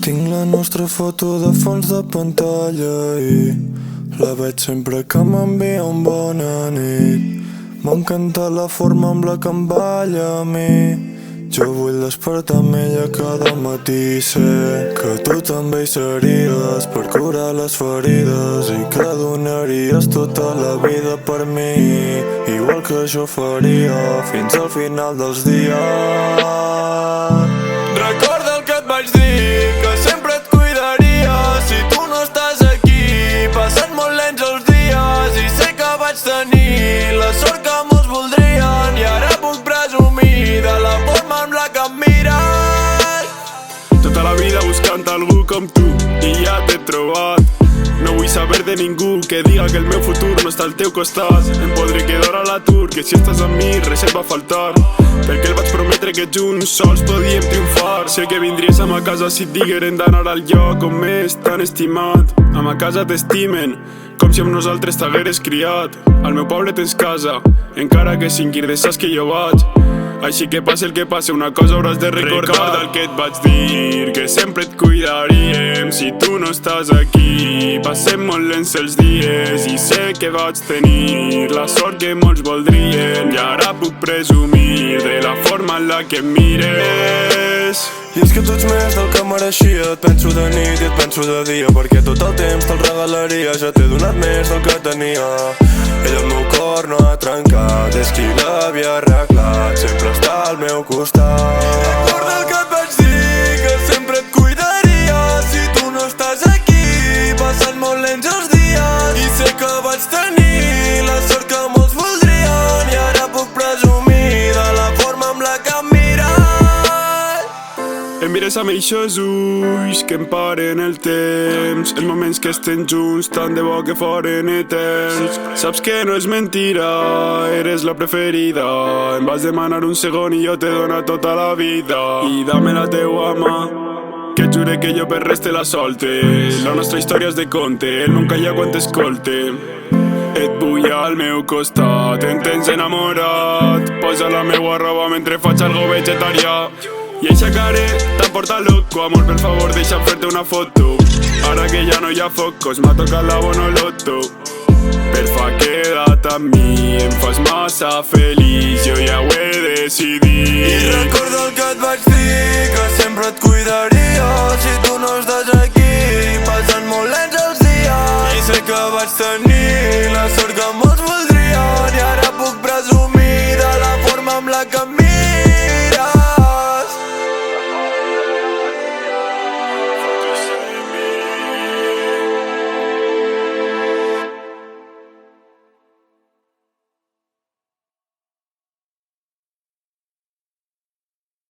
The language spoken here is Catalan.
Tinc la nostra foto de fons de pantalla i la veig sempre que m'envia un bona nit. M'encanta la forma amb la que em balla a mi. Jo vull despertar amb ella cada matí. Sé que tu també hi series per curar les ferides i que donaries tota la vida per mi, igual que jo faria fins al final dels dies. Recorda el que et vaig dir, que sempre et cuidaria si tu no estàs aquí. Passen molt lents els dies i sé que vaig tenir la sort que molts voldrien, i ara puc presumir de la forma amb la que em mires. Tota la vida buscant algú com tu i ja t'he trobat. No vull saber de ningú que diga que el meu futur no està al teu costat. Em podré quedar a l'atur, que si estàs amb mi res et va faltar, perquè el vaig prometre que junts sols podíem triomfar. Sé que vindries a ma casa si et digueren d'anar al lloc on m'és tan estimat. A ma casa t'estimen com si amb nosaltres t'hagueres criat. Al meu poble tens casa, encara que siguin de saps que jo vaig. Així que passi el que passi, una cosa hauràs de recordar. Recorda el que et vaig dir, que sempre et cuidaríem si tu no estàs aquí. Passem molt lents els dies i sé que vaig tenir la sort que molts voldrien, i ara puc presumir de la forma en la que em mires. I és que tu ets més del que mereixia. Et penso de nit i et penso de dia, perquè tot el temps te'l regalaria. Ja t'he donat més del que tenia. Ell el meu cor no ha trencat, és qui l'havia arreglat, sempre està al meu costat. Recorda el que et vaig dir, que sempre et cuidaria si tu no estàs aquí. Passen molt lents els dies i sé que vaig tenir la sort que molts voldrien, i ara puc presumir de la forma amb la que em mires. Em mires amb eixos ulls que em paren el temps, els moments que estem junts tant de bo que foren eterns. Saps que no és mentira, eres la preferida. Em vas demanar un segon i jo t'he donat tota la vida. I dame la teua mà, que et jure que jo per res te la solte. La nostra història és de conte, el món calla quan t'escolte. Et vull al meu costat, em tens enamorat. Posa la meua roba mentre faig algo vegetarià. I eixa careta em porta loco, amor, per favor deixa'm fer-te una foto. Ara que ja no hi ha focos, m'ha tocat la Bonoloto. Porfa, queda't amb mi, em fas massa feliç, jo ja ho he decidit. I recorda el que et vaig dir, que sempre et cuidaria si tu no estàs aquí. Passen molt lents els dies i sé que vaig tenir la sort